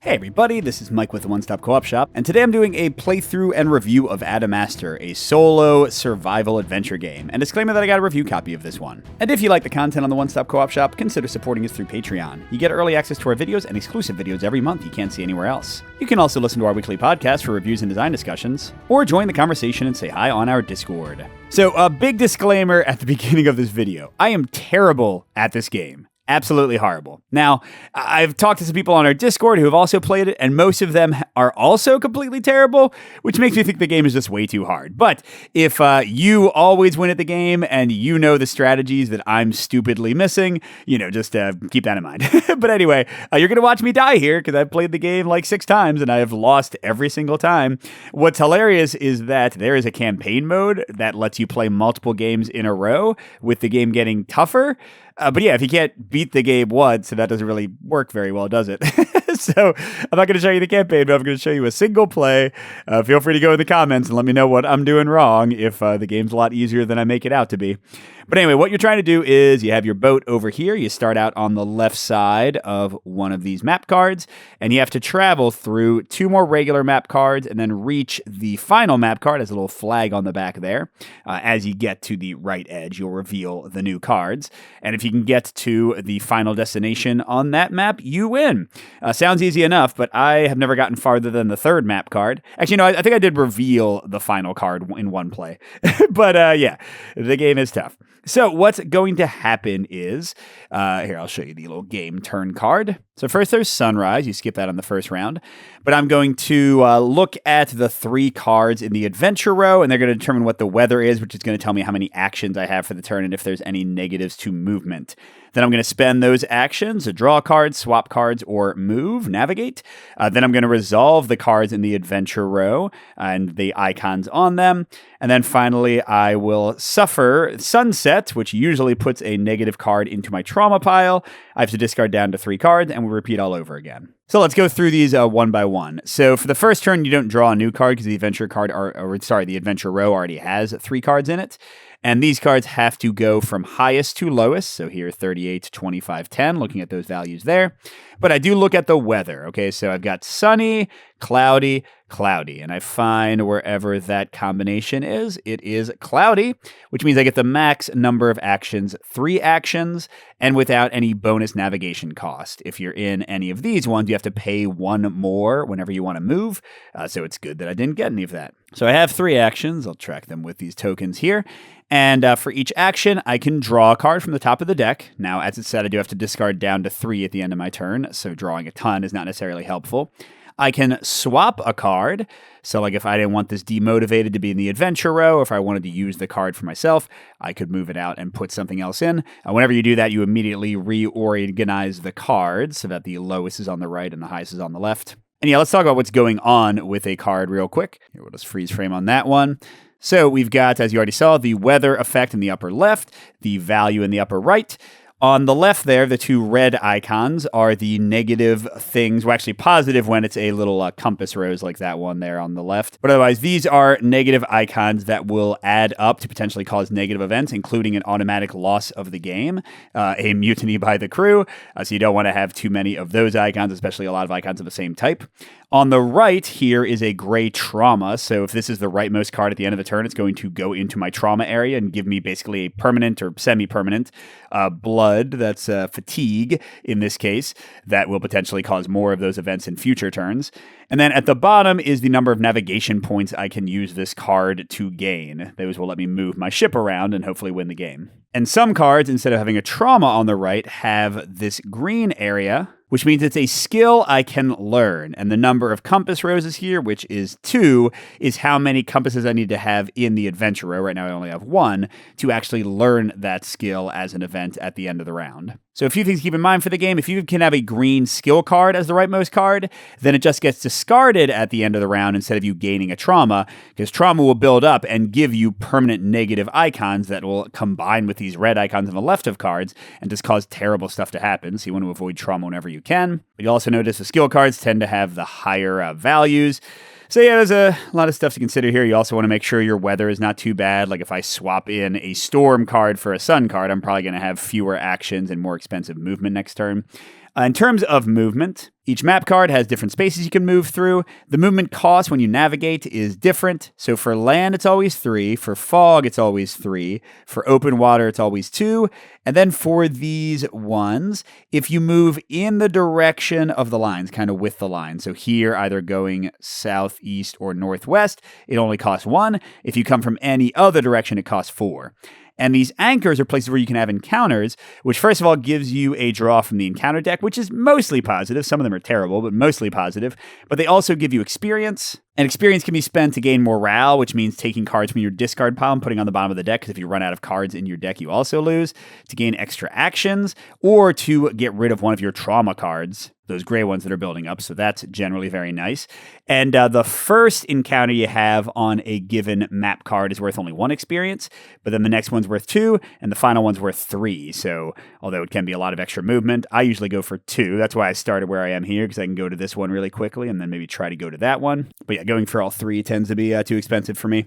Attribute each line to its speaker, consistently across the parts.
Speaker 1: Hey everybody, this is Mike with the One Stop Co-op Shop, and today I'm doing a playthrough and review of Adamastor, a solo survival adventure game, and disclaimer that I got a review copy of this one. And if you like the content on the One Stop Co-op Shop, consider supporting us through Patreon. You get early access to our videos and exclusive videos every month you can't see anywhere else. You can also listen to our weekly podcast for reviews and design discussions, or join the conversation and say hi on our Discord. So a big disclaimer at the beginning of this video. I am terrible at this game. Absolutely horrible. Now, I've talked to some people on our Discord who have also played it, and most of them are also completely terrible, which makes me think the game is just way too hard. But if you always win at the game and you know the strategies that I'm stupidly missing, just keep that in mind. But anyway, you're going to watch me die here because I've played the game like 6 times and I have lost every single time. What's hilarious is that there is a campaign mode that lets you play multiple games in a row with the game getting tougher. But yeah, if you can't beat the game once, so that doesn't really work very well, does it? So I'm not going to show you the campaign, but I'm going to show you a single play. Feel free to go in the comments and let me know what I'm doing wrong if the game's a lot easier than I make it out to be. But anyway, what you're trying to do is you have your boat over here. You start out on the left side of one of these map cards, and you have to travel through 2 more regular map cards and then reach the final map card. Has a little flag on the back there. As you get to the right edge, you'll reveal the new cards. And if you can get to the final destination on that map, you win. Sounds easy enough, but I have never gotten farther than the 3rd map card. Actually, no, I think I did reveal the final card in one play. But yeah, the game is tough. So what's going to happen is, here, I'll show you the little game turn card. So first there's Sunrise. You skip that on the first round. But I'm going to look at the 3 cards in the adventure row, and they're going to determine what the weather is, which is going to tell me how many actions I have for the turn and if there's any negatives to movement. Then I'm going to spend those actions to draw cards, swap cards, or move, navigate. Then I'm going to resolve the cards in the adventure row and the icons on them. And then finally, I will suffer Sunset, which usually puts a negative card into my trauma pile. I have to discard down to 3 cards, and we'll repeat all over again. So let's go through these one by one. So for the first turn, you don't draw a new card because the adventure the adventure row already has 3 cards in it. And these cards have to go from highest to lowest. So here, 38, 25, 10, looking at those values there. But I do look at the weather. Okay, so I've got sunny, cloudy, cloudy. And I find wherever that combination is, it is cloudy, which means I get the max number of actions, 3 actions, and without any bonus navigation cost. If you're in any of these ones, you have to pay 1 more whenever you want to move. So it's good that I didn't get any of that. So I have 3 actions. I'll track them with these tokens here. And for each action, I can draw a card from the top of the deck. Now, as it said, I do have to discard down to 3 at the end of my turn, so drawing a ton is not necessarily helpful. I can swap a card. So like if I didn't want this demotivated to be in the adventure row, if I wanted to use the card for myself, I could move it out and put something else in. Whenever you do that, you immediately reorganize the cards so that the lowest is on the right and the highest is on the left. And yeah, let's talk about what's going on with a card real quick. Here, we'll just freeze frame on that one. So we've got, as you already saw, the weather effect in the upper left, the value in the upper right. On the left there, the 2 red icons are the negative things. Well, actually positive when it's a little compass rose like that one there on the left. But otherwise, these are negative icons that will add up to potentially cause negative events, including an automatic loss of the game, a mutiny by the crew. So you don't want to have too many of those icons, especially a lot of icons of the same type. On the right here is a gray trauma. So if this is the rightmost card at the end of the turn, it's going to go into my trauma area and give me basically a permanent or semi-permanent blood. That's fatigue in this case. That will potentially cause more of those events in future turns. And then at the bottom is the number of navigation points I can use this card to gain. Those will let me move my ship around and hopefully win the game. And some cards, instead of having a trauma on the right, have this green area, which means it's a skill I can learn. And the number of compass roses here, which is 2, is how many compasses I need to have in the adventure row. Right now I only have 1 to actually learn that skill as an event at the end of the round. So a few things to keep in mind for the game. If you can have a green skill card as the rightmost card, then it just gets discarded at the end of the round instead of you gaining a trauma, because trauma will build up and give you permanent negative icons that will combine with these red icons on the left of cards and just cause terrible stuff to happen. So you want to avoid trauma whenever you can. But you'll also notice the skill cards tend to have the higher values. So yeah, there's a lot of stuff to consider here. You also want to make sure your weather is not too bad. Like if I swap in a storm card for a sun card, I'm probably going to have fewer actions and more expensive movement next turn. In terms of movement, Each map card has different spaces you can move through. The movement cost when you navigate is different. So for land, it's always 3. For fog, it's always 3. For open water, it's always 2. And then for these ones, if you move in the direction of the lines, kind of with the line, so here either going southeast or northwest, it only costs 1. If you come from any other direction, it costs 4. And these anchors are places where you can have encounters, which first of all gives you a draw from the encounter deck, which is mostly positive. Some of them are terrible, but mostly positive. But they also give you experience. And experience can be spent to gain morale, which means taking cards from your discard pile and putting on the bottom of the deck, because if you run out of cards in your deck, you also lose, to gain extra actions, or to get rid of one of your trauma cards, those gray ones that are building up. So that's generally very nice. And the first encounter you have on a given map card is worth only 1 experience, but then the next one's worth 2, and the final one's worth 3. So although it can be a lot of extra movement, I usually go for 2. That's why I started where I am here, because I can go to this one really quickly and then maybe try to go to that one. But yeah, going for all 3 tends to be too expensive for me.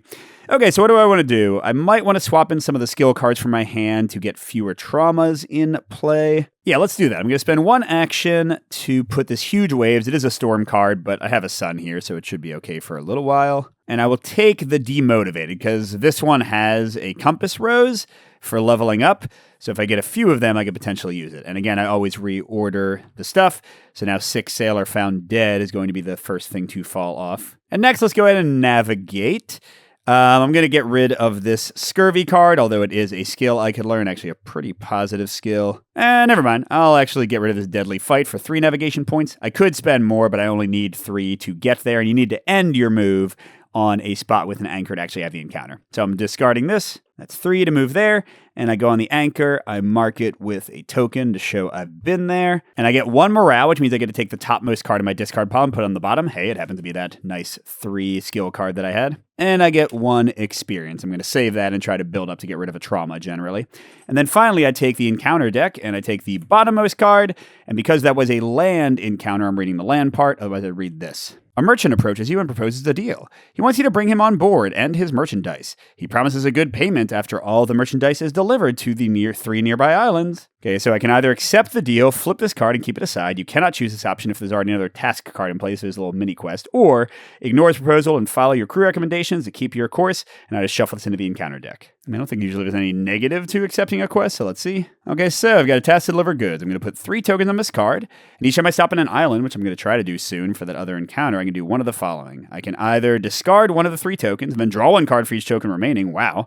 Speaker 1: Okay, so what do I want to do? I might want to swap in some of the skill cards from my hand to get fewer traumas in play. Yeah, let's do that. I'm going to spend 1 action to put this huge waves. It is a storm card, but I have a sun here, so it should be okay for a little while. And I will take the demotivated, because this one has a compass rose for leveling up. So if I get a few of them, I could potentially use it. And again, I always reorder the stuff. So now 6 sailor found dead is going to be the first thing to fall off. And next, let's go ahead and navigate. I'm going to get rid of this scurvy card, although it is a skill I could learn, actually a pretty positive skill. Never mind. I'll actually get rid of this deadly fight for 3 navigation points. I could spend more, but I only need 3 to get there, and you need to end your move on a spot with an anchor to actually have the encounter. So I'm discarding this. That's 3 to move there. And I go on the anchor. I mark it with a token to show I've been there. And I get 1 morale, which means I get to take the topmost card of my discard pile and put it on the bottom. Hey, it happens to be that nice 3 skill card that I had. And I get 1 experience. I'm going to save that and try to build up to get rid of a trauma generally. And then finally, I take the encounter deck and I take the bottommost card. And because that was a land encounter, I'm reading the land part. Otherwise, I'd read this. A merchant approaches you and proposes a deal. He wants you to bring him on board and his merchandise. He promises a good payment after all the merchandise is delivered to the 3 nearby islands. Okay, so I can either accept the deal, flip this card, and keep it aside. You cannot choose this option if there's already another task card in place. There's a little mini quest. Or ignore his proposal and follow your crew recommendations to keep your course. And I just shuffle this into the encounter deck. I don't think usually there's any negative to accepting a quest, so let's see. Okay, so I've got a task to deliver goods. I'm going to put 3 tokens on this card. And each time I stop on an island, which I'm going to try to do soon for that other encounter, I can do one of the following. I can either discard one of the 3 tokens and then draw 1 card for each token remaining. Wow.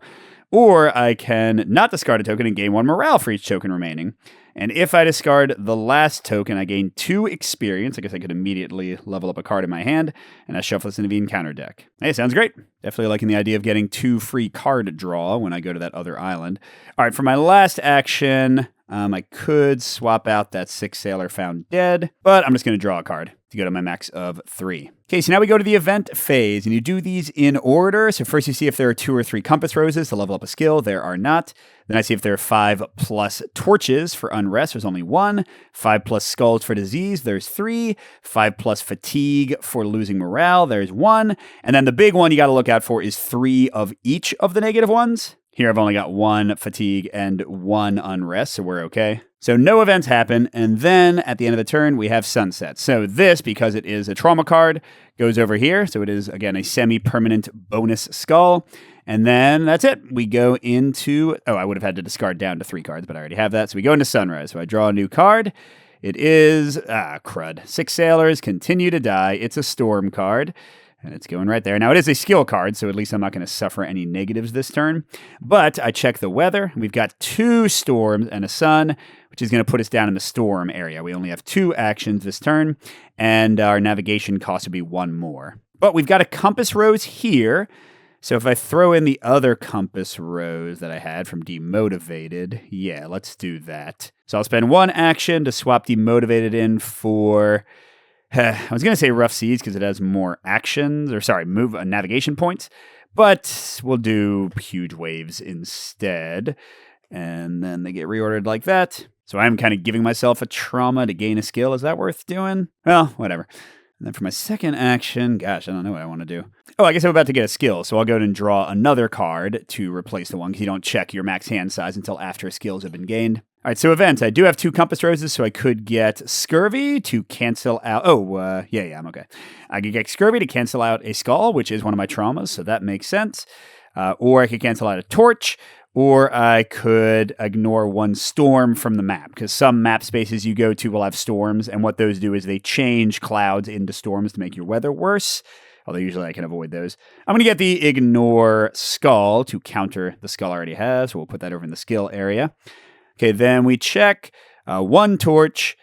Speaker 1: Or I can not discard a token and gain 1 morale for each token remaining. And if I discard the last token, I gain 2 experience. I guess I could immediately level up a card in my hand, and I shuffle this into the encounter deck. Hey, sounds great. Definitely liking the idea of getting 2 free card draw when I go to that other island. All right, for my last action, I could swap out that 6 sailor found dead, but I'm just going to draw a card to go to my max of 3. Okay, so now we go to the event phase, and you do these in order. So first you see if there are 2 or 3 compass roses to level up a skill. There are not. Then I see if there are 5+ torches for unrest. There's only 1. 5+ skulls for disease. There's 3. 5+ fatigue for losing morale. There's 1. And then the big one you got to look out for is 3 of each of the negative ones. Here I've only got 1 fatigue and 1 unrest, so we're okay. So no events happen, and then at the end of the turn, we have sunset. So this, because it is a trauma card, goes over here. So it is, again, a semi-permanent bonus skull. And then that's it. We go into... Oh, I would have had to discard down to 3 cards, but I already have that. So we go into sunrise. So I draw a new card. It is... crud. 6 sailors continue to die. It's a storm card. And it's going right there. Now, it is a skill card, so at least I'm not going to suffer any negatives this turn. But I check the weather. We've got 2 storms and a sun, which is going to put us down in the storm area. We only have 2 actions this turn, and our navigation cost would be 1 more. But we've got a compass rose here. So if I throw in the other compass rose that I had from demotivated, yeah, let's do that. So I'll spend 1 action to swap demotivated in for... I was going to say rough seas because it has more actions, navigation points, but we'll do huge waves instead. And then they get reordered like that. So I'm kind of giving myself a trauma to gain a skill. Is that worth doing? Well, whatever. And then for my second action, gosh, I don't know what I want to do. Oh, I guess I'm about to get a skill, so I'll go ahead and draw another card to replace the one, because you don't check your max hand size until after skills have been gained. All right, so events. I do have 2 compass roses, so I could get Scurvy to cancel out... yeah, I'm okay. I could get Scurvy to cancel out a skull, which is one of my traumas, so that makes sense. Or I could cancel out a torch, or I could ignore 1 storm from the map, because some map spaces you go to will have storms, and what those do is they change clouds into storms to make your weather worse, although usually I can avoid those. I'm going to get the ignore skull to counter the skull I already have, so we'll put that over in the skill area. Okay, then we check 1 torch,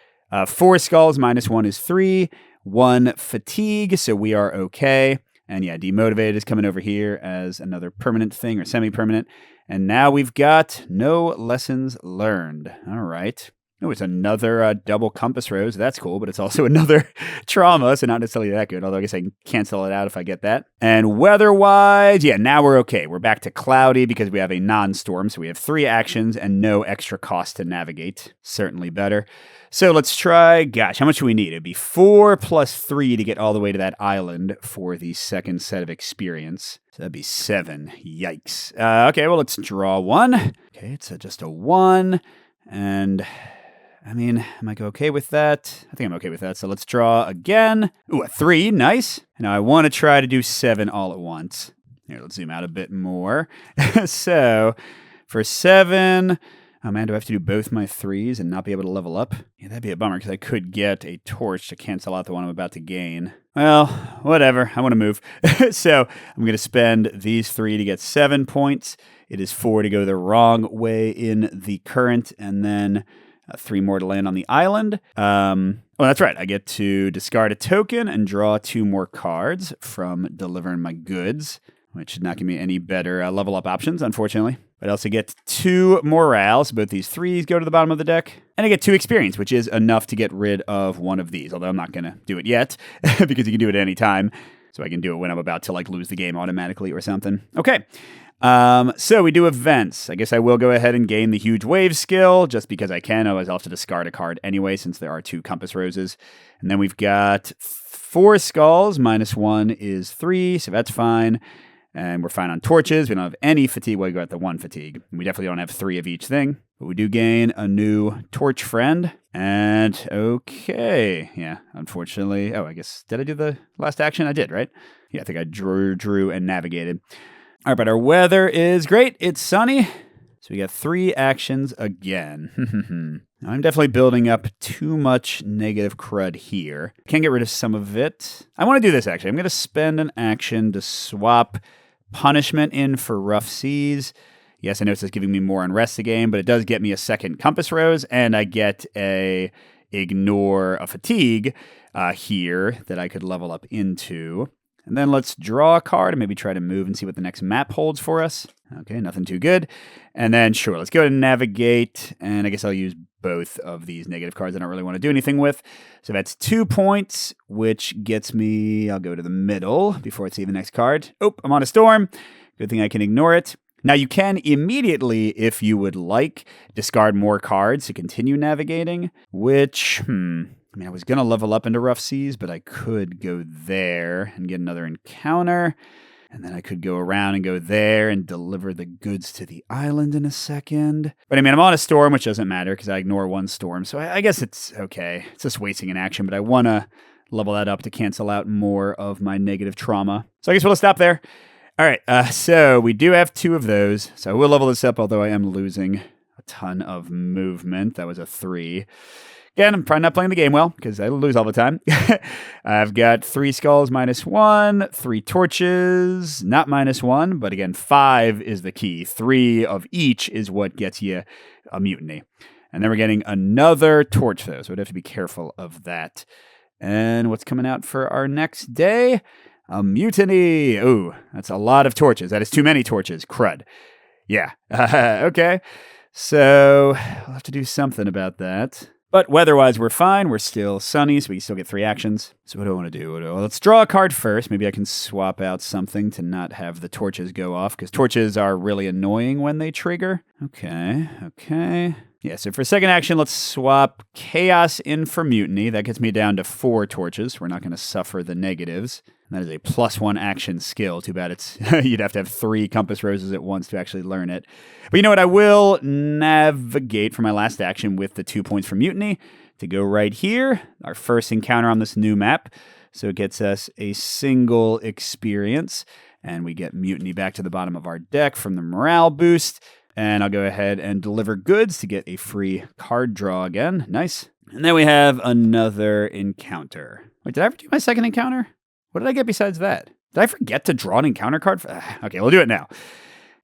Speaker 1: 4 skulls, -1 is 3, 1 fatigue, so we are okay. And yeah, demotivated is coming over here as another permanent thing or semi-permanent. And now we've got no lessons learned. All right. Oh, it's another double compass rose. That's cool, but it's also another trauma, so not necessarily that good, although I guess I can cancel it out if I get that. And weather-wise, yeah, now we're okay. We're back to cloudy because we have a non-storm, so we have 3 actions and no extra cost to navigate. Certainly better. So let's try, gosh, how much do we need? It'd be 4 plus 3 to get all the way to that island for the second set of experience. So that'd be 7. Yikes. Okay, well, let's draw 1. Okay, it's just a 1. And... I mean, am I okay with that? I think I'm okay with that. So let's draw again. Ooh, a 3. Nice. Now I want to try to do 7 all at once. Here, let's zoom out a bit more. So for 7, oh man, do I have to do both my 3s and not be able to level up? Yeah, that'd be a bummer because I could get a torch to cancel out the one I'm about to gain. Well, whatever. I want to move. So I'm going to spend these 3 to get 7 points. It is 4 to go the wrong way in the current, and then 3 more to land on the island. Oh, that's right. I get to discard a token and draw 2 more cards from delivering my goods, which should not give me any better level up options, unfortunately. But I also get 2 morale, so both these 3s go to the bottom of the deck. And I get 2 experience, which is enough to get rid of one of these, although I'm not going to do it yet, because you can do it at any time. So I can do it when I'm about to lose the game automatically or something. Okay. So we do events. I guess I will go ahead and gain the huge wave skill just because I can. Otherwise, I'll have to discard a card anyway since there are 2 compass roses. And then we've got 4 skulls. -1 is 3, so that's fine. And we're fine on torches. We don't have any fatigue. Well, we got the 1 fatigue. We definitely don't have 3 of each thing. But we do gain a new torch friend. And okay. Yeah, unfortunately. Oh, I guess, did I do the last action? I did, right? Yeah, I think I drew and navigated. All right, but our weather is great. It's sunny. So we got 3 actions again. I'm definitely building up too much negative crud here. Can't get rid of some of it. I want to do this, actually. I'm going to spend an action to swap punishment in for rough seas. Yes, I know it says giving me more unrest a game, but it does get me a second compass rose, and I get a ignore a fatigue here that I could level up into. And then let's draw a card and maybe try to move and see what the next map holds for us. Okay, nothing too good. And then, sure, let's go ahead and navigate. And I guess I'll use both of these negative cards I don't really want to do anything with. So that's 2 points, which gets me, I'll go to the middle before I see the next card. Oh, I'm on a storm. Good thing I can ignore it. Now, you can immediately, if you would like, discard more cards to continue navigating, which, I mean, I was going to level up into rough seas, but I could go there and get another encounter. And then I could go around and go there and deliver the goods to the island in a second. But I mean, I'm on a storm, which doesn't matter because I ignore 1 storm. So I guess it's okay. It's just wasting an action, but I want to level that up to cancel out more of my negative trauma. So I guess we'll stop there. All right. So we do have 2 of those. So I will level this up, although I am losing a ton of movement. That was a 3. Again, I'm probably not playing the game well because I lose all the time. I've got 3 skulls -1, 3 torches, not -1, but again, 5 is the key. 3 of each is what gets you a mutiny. And then we're getting another torch, though, so we'd have to be careful of that. And what's coming out for our next day? A mutiny. Ooh, that's a lot of torches. That is too many torches. Crud. Yeah. Okay. So I'll have to do something about that. But weather-wise, we're fine. We're still sunny, so we still get 3 actions. So what do I want to do? Let's draw a card first. Maybe I can swap out something to not have the torches go off, because torches are really annoying when they trigger. Okay. Yeah, so for second action, let's swap Chaos in for Mutiny. That gets me down to 4 torches. We're not going to suffer the negatives. And that is a +1 action skill. Too bad it's you'd have to have 3 compass roses at once to actually learn it. But you know what? I will navigate for my last action with the 2 points for Mutiny to go right here. Our first encounter on this new map. So it gets us a single experience. And we get Mutiny back to the bottom of our deck from the morale boost. And I'll go ahead and deliver goods to get a free card draw again. Nice. And then we have another encounter. Wait, did I ever do my second encounter? What did I get besides that? Did I forget to draw an encounter card? Okay, we'll do it now.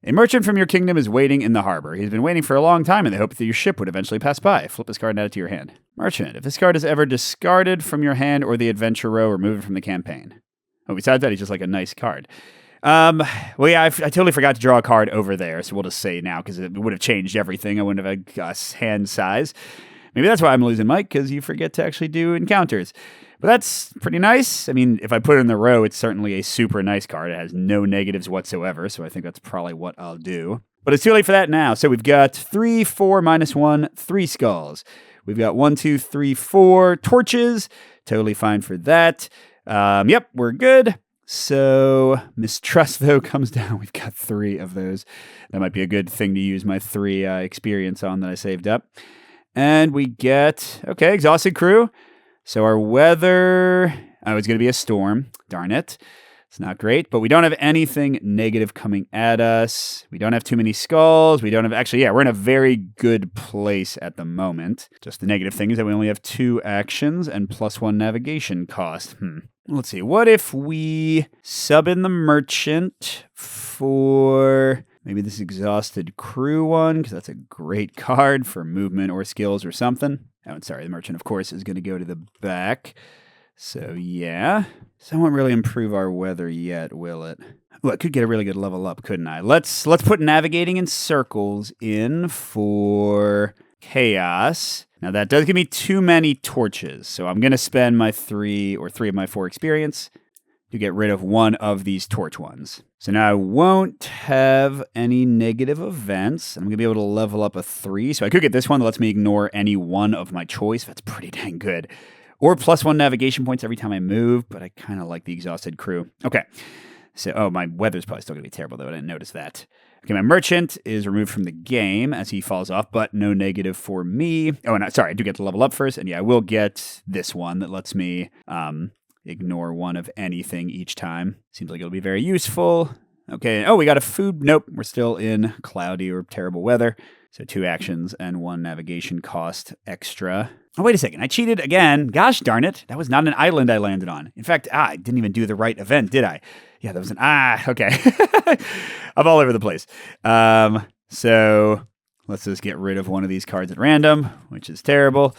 Speaker 1: A merchant from your kingdom is waiting in the harbor. He's been waiting for a long time in the hope that your ship would eventually pass by. Flip this card and add it to your hand. Merchant, if this card is ever discarded from your hand or the adventure row, remove it from the campaign. Oh, besides that, he's just like a nice card. Well, yeah, I totally forgot to draw a card over there, so we'll just say now, because it would have changed everything. I wouldn't have had hand size. Maybe that's why I'm losing Mike, because you forget to actually do encounters. But that's pretty nice. I mean, if I put it in the row, it's certainly a super nice card. It has no negatives whatsoever, so I think that's probably what I'll do. But it's too late for that now. So we've got 3, 4, -1, 3 skulls. We've got 1, 2, 3, 4 torches. Totally fine for that. Yep, we're good. So Mistrust, though, comes down. We've got 3 of those. That might be a good thing to use my 3 experience on that I saved up. And we get, okay, Exhausted Crew. So our weather, it's going to be a storm. Darn it. It's not great, but we don't have anything negative coming at us. We don't have too many skulls. We don't have, actually, yeah, we're in a very good place at the moment. Just the negative thing is that we only have 2 actions and +1 navigation cost. Let's see. What if we sub in the merchant for maybe this Exhausted Crew one, because that's a great card for movement or skills or something. Oh, and sorry, the merchant, of course, is going to go to the back. So, yeah. So it won't really improve our weather yet, will it? Well, it could get a really good level up, couldn't I? Let's put Navigating in Circles in for Chaos. Now, that does give me too many torches, so I'm going to spend my 3 of my 4 experience to get rid of one of these torch ones. So now I won't have any negative events. I'm going to be able to level up a 3, so I could get this one that lets me ignore any one of my choice. That's pretty dang good. Or +1 navigation points every time I move, but I kind of like the Exhausted Crew. Okay, so, my weather's probably still going to be terrible, though. I didn't notice that. Okay, my merchant is removed from the game as he falls off, but no negative for me. Oh, and sorry, I do get to level up first, and yeah, I will get this one that lets me ignore one of anything each time. Seems like it'll be very useful. Okay, oh, we got a food. Nope, we're still in cloudy or terrible weather. So 2 actions and 1 navigation cost extra. Oh, wait a second. I cheated again. Gosh darn it. That was not an island I landed on. In fact, I didn't even do the right event, did I? Yeah, that was an, okay. I'm all over the place. So let's just get rid of one of these cards at random, which is terrible.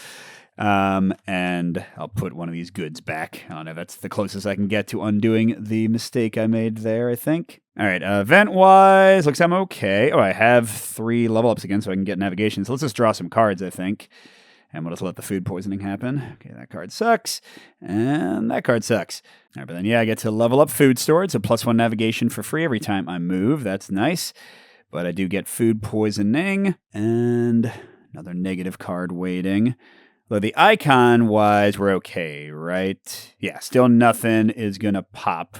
Speaker 1: And I'll put one of these goods back. I don't know, that's the closest I can get to undoing the mistake I made there, I think. All right, event-wise, looks like I'm okay. Oh, I have 3 level ups again, so I can get navigation. So let's just draw some cards, I think. And we'll just let the food poisoning happen. Okay, that card sucks. And that card sucks. All right, but then, yeah, I get to level up food storage, so +1 navigation for free every time I move. That's nice. But I do get food poisoning and another negative card waiting. Though the icon-wise, we're okay, right? Yeah, still nothing is going to pop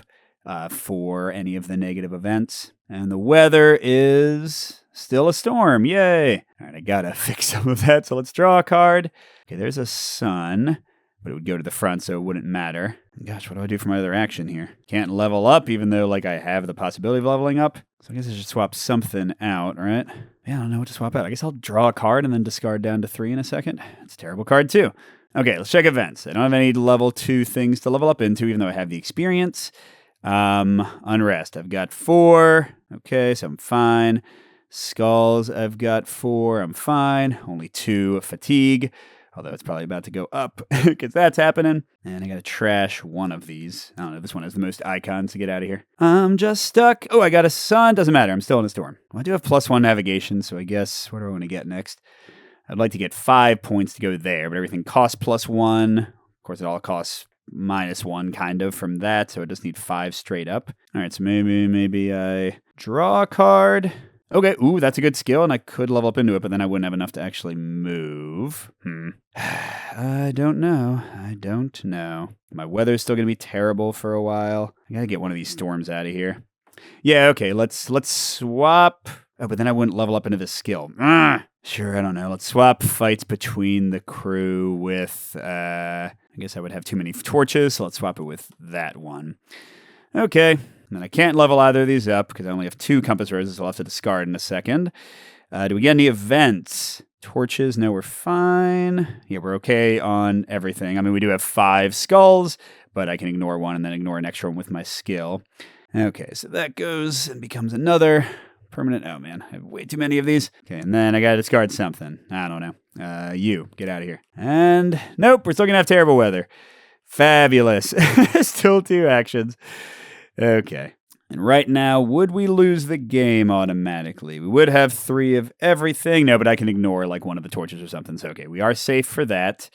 Speaker 1: for any of the negative events. And the weather is still a storm. Yay! All right, I got to fix some of that, so let's draw a card. Okay, there's a sun, but it would go to the front, so it wouldn't matter. Gosh, what do I do for my other action here? Can't level up, even though, like, I have the possibility of leveling up. So I guess I should swap something out, right? Yeah, I don't know what to swap out. I guess I'll draw a card and then discard down to 3 in a second. That's a terrible card, too. Okay, let's check events. I don't have any level 2 things to level up into, even though I have the experience. Unrest, I've got 4. Okay, so I'm fine. Skulls, I've got 4. I'm fine. Only 2 fatigue. Although it's probably about to go up because that's happening. And I got to trash one of these. I don't know. This one has the most icons to get out of here. I'm just stuck. Oh, I got a sun. Doesn't matter. I'm still in a storm. Well, I do have +1 navigation, so I guess what do I want to get next? I'd like to get 5 points to go there, but everything costs +1. Of course, it all costs -1 kind of from that, so I just need 5 straight up. All right, so maybe I draw a card. Okay, ooh, that's a good skill, and I could level up into it, but then I wouldn't have enough to actually move. I don't know. My weather's still going to be terrible for a while. I got to get one of these storms out of here. Yeah, okay, let's swap. Oh, but then I wouldn't level up into this skill. Sure, I don't know. Let's swap fights between the crew with, I guess I would have too many torches, so let's swap it with that one. Okay, and I can't level either of these up because I only have 2 compass roses, so I'll have to discard in a second. Do we get any events? Torches, no, we're fine. Yeah, we're okay on everything. I mean, we do have 5 skulls, but I can ignore one and then ignore an extra one with my skill. Okay, so that goes and becomes another permanent. Oh, man, I have way too many of these. Okay, and then I got to discard something. I don't know. You, get out of here. And nope, we're still going to have terrible weather. Fabulous. Still 2 actions. Okay. And right now, would we lose the game automatically? We would have 3 of everything. No, but I can ignore like one of the torches or something. So, okay, we are safe for that.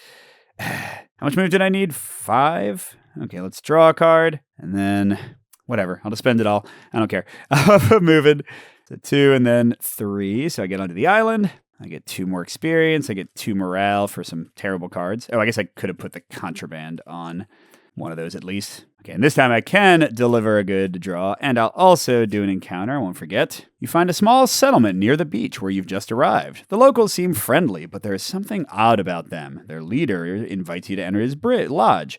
Speaker 1: How much move did I need? 5? Okay, let's draw a card. And then, whatever. I'll just spend it all. I don't care. I'm moving. So 2 and then 3. So I get onto the island. I get 2 more experience. I get 2 morale for some terrible cards. Oh, I guess I could have put the contraband on one of those at least. Okay, and this time I can deliver a good draw, and I'll also do an encounter, I won't forget. You find a small settlement near the beach where you've just arrived. The locals seem friendly, but there is something odd about them. Their leader invites you to enter his lodge.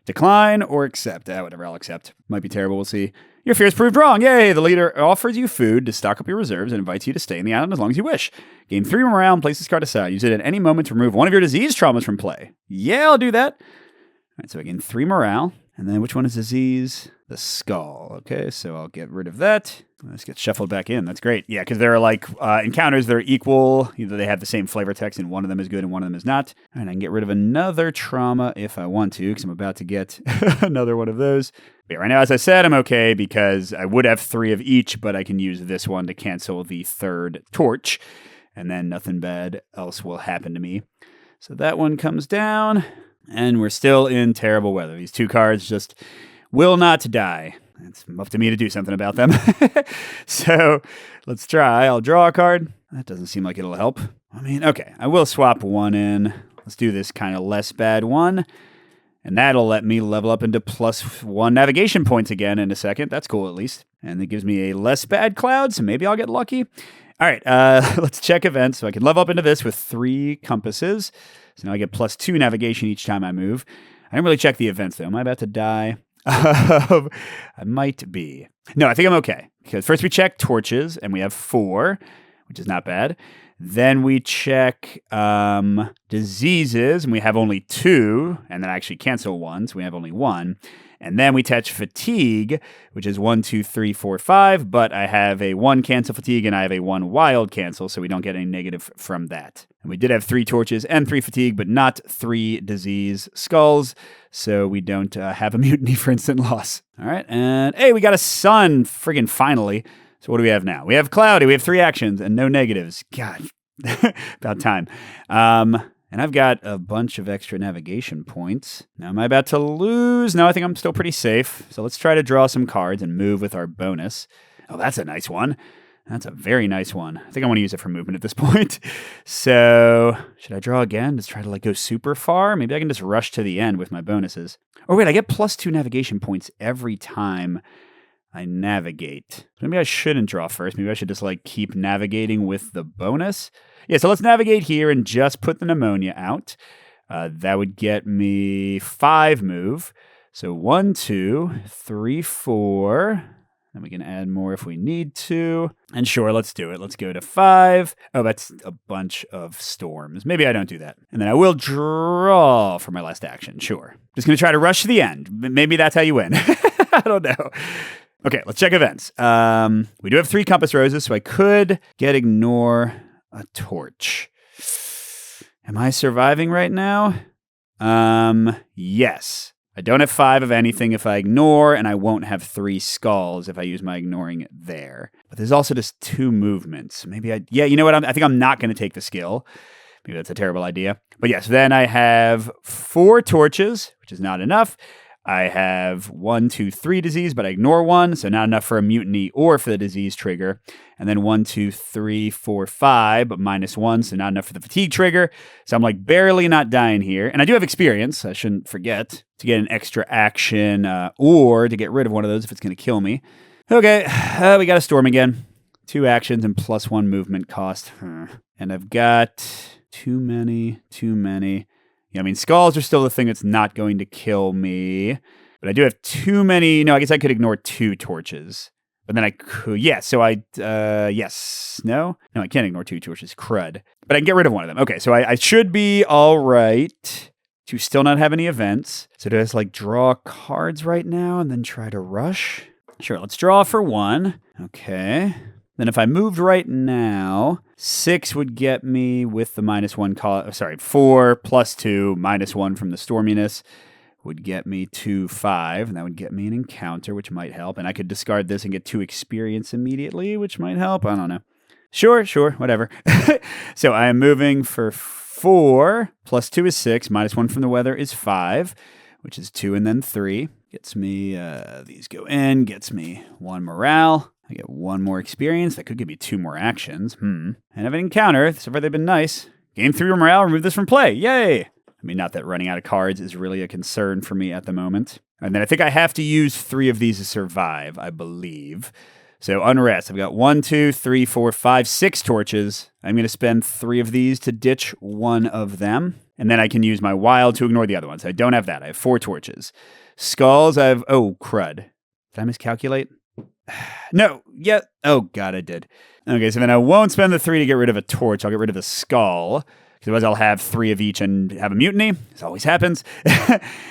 Speaker 1: Decline or accept. Whatever, I'll accept. Might be terrible, we'll see. Your fears proved wrong. Yay! The leader offers you food to stock up your reserves and invites you to stay in the island as long as you wish. Gain 3 morale and place this card aside. Use it at any moment to remove one of your disease traumas from play. Yeah, I'll do that. All right, so I gain 3 morale. And then which one is disease? The skull. Okay, so I'll get rid of that. Let's get shuffled back in. That's great. Yeah, because there are like encounters that are equal. Either they have the same flavor text and one of them is good and one of them is not. All right, I can get rid of another trauma if I want to because I'm about to get another one of those. But yeah, right now, as I said, I'm okay because I would have 3 of each, but I can use this one to cancel the 3rd torch. And then nothing bad else will happen to me. So that one comes down. And we're still in terrible weather. These 2 cards just will not die. It's up to me to do something about them. So let's try. I'll draw a card. That doesn't seem like it'll help. I mean, okay, I will swap one in. Let's do this kind of less bad one. And that'll let me level up into +1 navigation points again in a second. That's cool, at least. And it gives me a less bad cloud, so maybe I'll get lucky. All right, let's check events. So I can level up into this with 3 compasses. So now I get +2 navigation each time I move. I didn't really check the events, though. Am I about to die? I might be. No, I think I'm okay. Because first we check torches, and we have 4, which is not bad. Then we check diseases, and we have only 2. And then I actually cancel 1, so we have only 1. And then we touch fatigue, which is 1, 2, 3, 4, 5. But I have a 1 cancel fatigue, and I have a 1 wild cancel, so we don't get any negative from that. And we did have 3 torches and 3 fatigue, but not 3 disease skulls, so we don't have a mutiny for instant loss. All right, and hey, we got a sun, friggin' finally. So what do we have now? We have cloudy, we have 3 actions, and no negatives. God, about time. And I've got a bunch of extra navigation points. Now, am I about to lose? No, I think I'm still pretty safe. So let's try to draw some cards and move with our bonus. Oh, that's a nice one. That's a very nice one. I think I want to use it for movement at this point. So should I draw again? Just try to go super far? Maybe I can just rush to the end with my bonuses. Oh, wait, I get +2 navigation points every time I navigate. Maybe I shouldn't draw first. Maybe I should just keep navigating with the bonus. Yeah, so let's navigate here and just put the pneumonia out. That would get me 5 move. So 1, 2, 3, 4. And we can add more if we need to. And sure, let's do it. Let's go to 5. Oh, that's a bunch of storms. Maybe I don't do that. And then I will draw for my last action. Sure. Just going to try to rush to the end. Maybe that's how you win. I don't know. Okay, let's check events. We do have 3 compass roses, so I could ignore a torch. Am I surviving right now? Yes. I don't have 5 of anything if I ignore, and I won't have 3 skulls if I use my ignoring there. But there's also just 2 movements. Maybe yeah, you know what? I think I'm not going to take the skill. Maybe that's a terrible idea. But yes, then I have 4 torches, which is not enough. I have 1, 2, 3 disease, but I ignore 1, so not enough for a mutiny or for the disease trigger. And then 1, 2, 3, 4, 5, but -1, so not enough for the fatigue trigger. So I'm like barely not dying here. And I do have experience, I shouldn't forget, to get an extra action or to get rid of one of those if it's going to kill me. Okay, we got a storm again. 2 actions and +1 movement cost. And I've got too many. Yeah, I mean, skulls are still the thing that's not going to kill me. But I do have too many. No, I guess I could ignore 2 torches. But then I could, yeah, so yes, no, I can't ignore 2 torches, crud. But I can get rid of one of them. Okay, so I should be all right to still not have any events. So do I just like draw cards right now and then try to rush? Sure, let's draw for 1. Okay. Then if I moved right now, 6 would get me with the -1 4 + 2 -1 from the storminess would get me to 5, and that would get me an encounter, which might help. And I could discard this and get 2 experience immediately, which might help. I don't know. Sure, whatever. So I am moving for 4, + 2 is 6, -1 from the weather is 5, which is 2 and then 3. Gets me, these go in, gets me 1 morale. I get 1 more experience. That could give me 2 more actions. And I have an encounter. So far they've been nice. Gain 3 morale, remove this from play. Yay! I mean, not that running out of cards is really a concern for me at the moment. And then I think I have to use 3 of these to survive, I believe. So unrest. I've got 1, 2, 3, 4, 5, 6 torches. I'm going to spend 3 of these to ditch 1 of them. And then I can use my wild to ignore the other ones. I don't have that. I have 4 torches. Skulls, I have... Oh, crud. Did I miscalculate? No, yeah. Oh, God, I did. Okay, so then I won't spend the 3 to get rid of a torch. I'll get rid of the skull. Because otherwise I'll have 3 of each and have a mutiny. This always happens.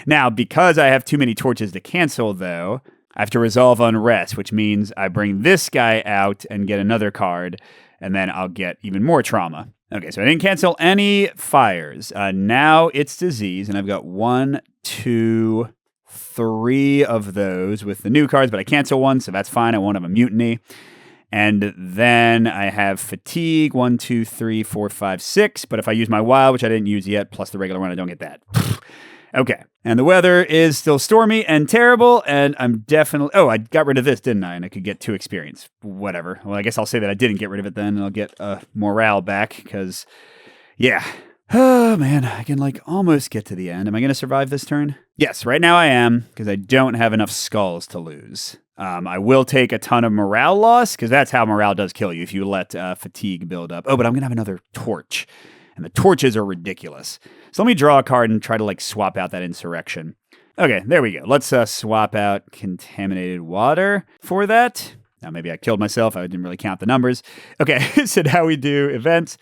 Speaker 1: Now, because I have too many torches to cancel, though, I have to resolve unrest, which means I bring this guy out and get another card, and then I'll get even more trauma. Okay, so I didn't cancel any fires. Now it's disease, and I've got 1, 2... 3 of those with the new cards, but I cancel 1, so that's fine. I won't have a mutiny. And then I have fatigue, 1, 2, 3, 4, 5, 6. But if I use my wild, which I didn't use yet, plus the regular one, I don't get that. Okay. And the weather is still stormy and terrible, and I'm definitely... Oh, I got rid of this, didn't I? And I could get 2 experience. Whatever. Well, I guess I'll say that I didn't get rid of it then, and I'll get morale back, because... Yeah. Oh, man, I can, almost get to the end. Am I going to survive this turn? Yes, right now I am, because I don't have enough skulls to lose. I will take a ton of morale loss, because that's how morale does kill you, if you let fatigue build up. Oh, but I'm going to have another torch, and the torches are ridiculous. So let me draw a card and try to, swap out that insurrection. Okay, there we go. Let's swap out contaminated water for that. Now, maybe I killed myself. I didn't really count the numbers. Okay, so now we do events.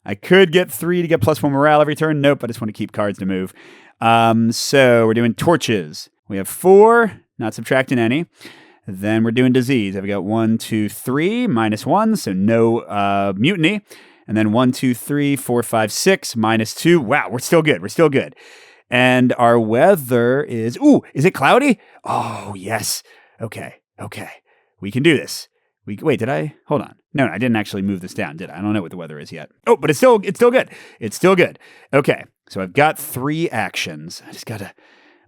Speaker 1: I could get 3 to get +1 morale every turn. Nope, I just want to keep cards to move. So we're doing torches. We have 4, not subtracting any. Then we're doing disease. I've got 1, 2, 3, -1, so no mutiny. And then 1, 2, 3, 4, 5, 6, -2. Wow, we're still good. And our weather is... Ooh, is it cloudy? Oh, yes. Okay. We can do this. Wait, did I? Hold on. No, I didn't actually move this down, did I? I don't know what the weather is yet. Oh, but it's still good. It's still good. Okay, so I've got 3 actions. I just got to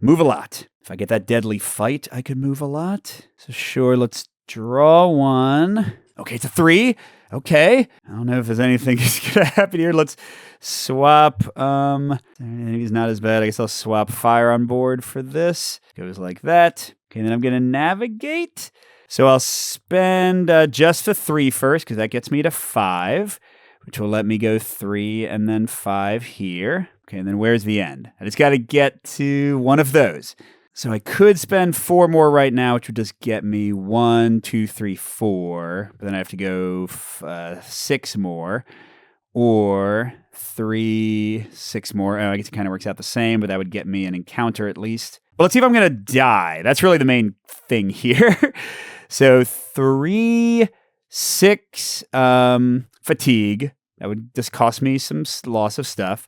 Speaker 1: move a lot. If I get that deadly fight, I could move a lot. So sure, let's draw 1. Okay, it's a 3. Okay. I don't know if there's anything that's going to happen here. Let's swap. He's not as bad. I guess I'll swap fire on board for this. Goes like that. Okay, then I'm going to navigate. So I'll spend just the 3 first, because that gets me to 5, which will let me go 3 and then 5 here. Okay, and then where's the end? I just got to get to one of those. So I could spend 4 more right now, which would just get me 1, 2, 3, 4. But then I have to go 6 more, or 3, 6 more. Oh, I guess it kind of works out the same, but that would get me an encounter at least. But let's see if I'm going to die. That's really the main thing here. So 3, 6 fatigue. That would just cost me some loss of stuff.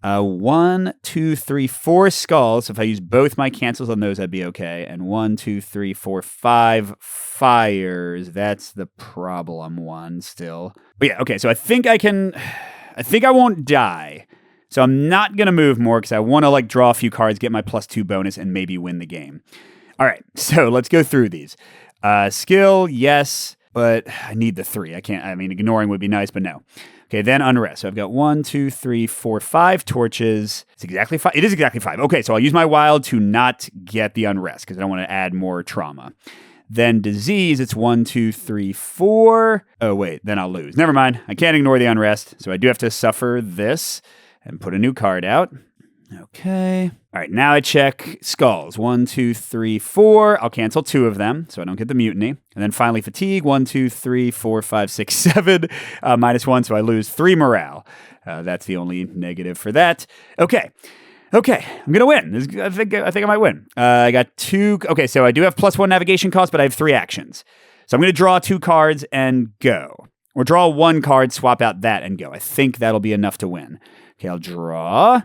Speaker 1: 1, 2, 3, 4 skulls. So if I use both my cancels on those, I'd be okay. And 1, 2, 3, 4, 5 fires. That's the problem one still. But yeah, okay. So I think I won't die. So I'm not going to move more because I want to like draw a few cards, get my +2 bonus, and maybe win the game. All right, so let's go through these. Skill, yes, but I need the 3. Ignoring would be nice, but no. Okay, then unrest. So I've got 1, 2, 3, 4, 5 torches. It's exactly 5. It is exactly 5. Okay, so I'll use my wild to not get the unrest because I don't want to add more trauma. Then disease, it's 1, 2, 3, 4. Oh, wait, then I'll lose. Never mind. I can't ignore the unrest. So I do have to suffer this and put a new card out. Okay. All right, now I check skulls. 1, 2, 3, 4. I'll cancel 2 of them so I don't get the mutiny. And then finally fatigue. 1, 2, 3, 4, 5, 6, 7. -1, so I lose 3 morale. That's the only negative for that. Okay, I'm going to win. I think I might win. I got 2. Okay, so I do have +1 navigation cost, but I have 3 actions. So I'm going to draw 2 cards and go. Or draw 1 card, swap out that, and go. I think that'll be enough to win. Okay, I'll draw.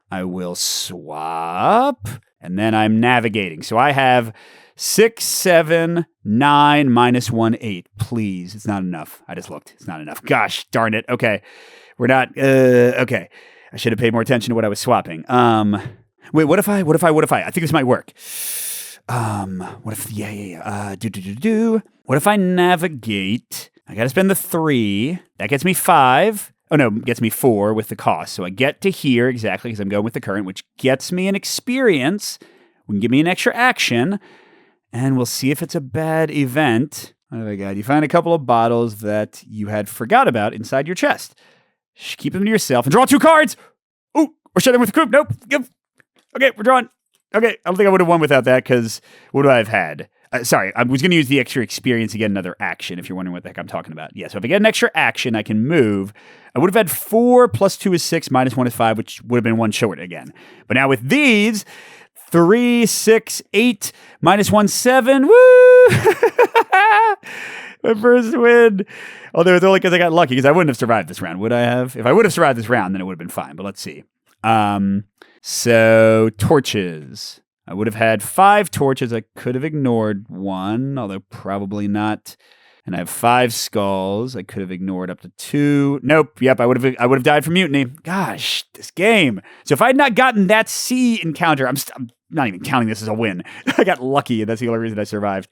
Speaker 1: I will swap, and then I'm navigating. So I have 6, 7, 9, -1, 8. Please, it's not enough. I just looked. It's not enough. Gosh, darn it. Okay, we're not. Okay, I should have paid more attention to what I was swapping. Wait, what if I? I think this might work. What if? Yeah. What if I navigate? I got to spend the 3. That gets me 5. Oh, no, gets me 4 with the cost. So I get to here exactly because I'm going with the current, which gets me an experience. Can give me an extra action, and we'll see if it's a bad event. Oh, my God. You find a couple of bottles that you had forgot about inside your chest. Keep them to yourself and draw 2 cards. Oh, or shut them with the coop. Nope. Okay, we're drawing. Okay, I don't think I would have won without that because what would I have had? Sorry, I was going to use the extra experience to get another action, if you're wondering what the heck I'm talking about. Yeah, so if I get an extra action, I can move. I would have had 4 + 2 is 6, -1 is 5, which would have been 1 short again. But now with these, 3, 6, 8, -1, 7. Woo! My first win. Although it's only because I got lucky, because I wouldn't have survived this round, would I have? If I would have survived this round, then it would have been fine, but let's see. So, torches. I would have had 5 torches. I could have ignored 1, although probably not. And I have 5 skulls. I could have ignored up to 2. Nope. Yep. I would have died from mutiny. Gosh, this game. So if I had not gotten that C encounter, I'm not even counting this as a win. I got lucky, and that's the only reason I survived.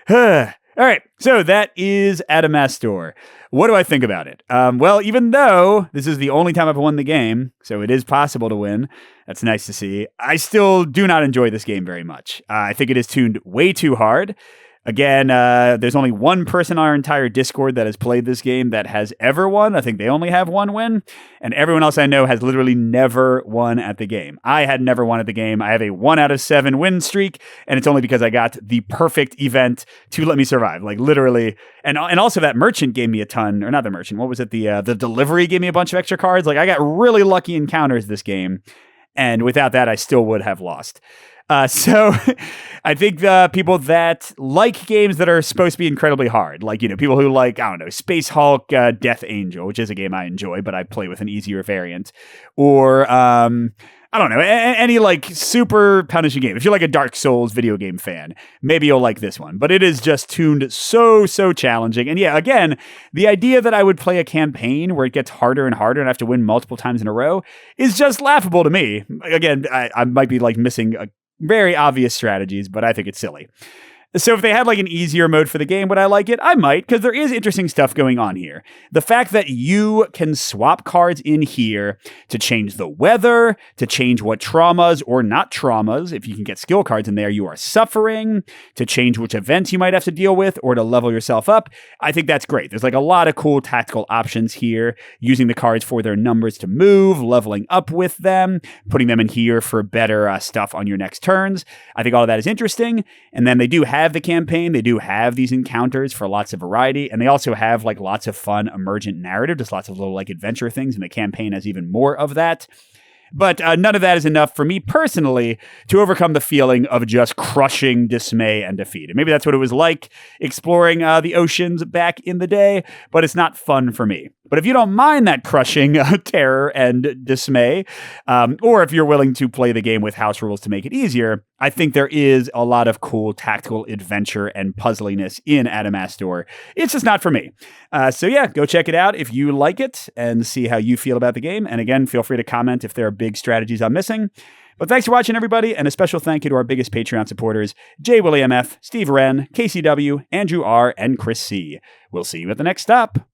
Speaker 1: All right, so that is Adamastor. What do I think about it? Well, even though this is the only time I've won the game, so it is possible to win, that's nice to see, I still do not enjoy this game very much. I think it is tuned way too hard. Again, there's only one person on our entire Discord that has played this game that has ever won. I think they only have 1 win. And everyone else I know has literally never won at the game. I had never won at the game. I have a 1 out of 7 win streak. And it's only because I got the perfect event to let me survive. Like literally. And also that merchant gave me a ton. Or not the merchant. What was it? The delivery gave me a bunch of extra cards. Like I got really lucky encounters this game. And without that, I still would have lost. So I think the people that like games that are supposed to be incredibly hard, like, people who like, I don't know, Space Hulk, Death Angel, which is a game I enjoy, but I play with an easier variant, or, I don't know, any like super punishing game. If you're like a Dark Souls video game fan, maybe you'll like this one, but it is just tuned so challenging. And yeah, again, the idea that I would play a campaign where it gets harder and harder and I have to win multiple times in a row is just laughable to me. Again, I might be like missing very obvious strategies, but I think it's silly. So if they had like an easier mode for the game, would I like it? I might, because there is interesting stuff going on here. The fact that you can swap cards in here to change the weather, to change what traumas or not traumas, if you can get skill cards in there, you are suffering, to change which events you might have to deal with, or to level yourself up. I think that's great. There's like a lot of cool tactical options here, using the cards for their numbers to move, leveling up with them, putting them in here for better stuff on your next turns. I think all of that is interesting. And then they do have the campaign. They do have these encounters for lots of variety, and they also have like lots of fun emergent narrative, just lots of little like adventure things, and the campaign has even more of that. But none of that is enough for me personally to overcome the feeling of just crushing dismay and defeat. And maybe that's what it was like exploring the oceans back in the day, but it's not fun for me. But if you don't mind that crushing terror and dismay, or if you're willing to play the game with house rules to make it easier, I think there is a lot of cool tactical adventure and puzzliness in Adamastor. It's just not for me. So yeah, go check it out if you like it and see how you feel about the game. And again, feel free to comment if there are big strategies I'm missing. But thanks for watching, everybody, and a special thank you to our biggest Patreon supporters, J. William F., Steve Wren, KCW, Andrew R., and Chris C. We'll see you at the next stop.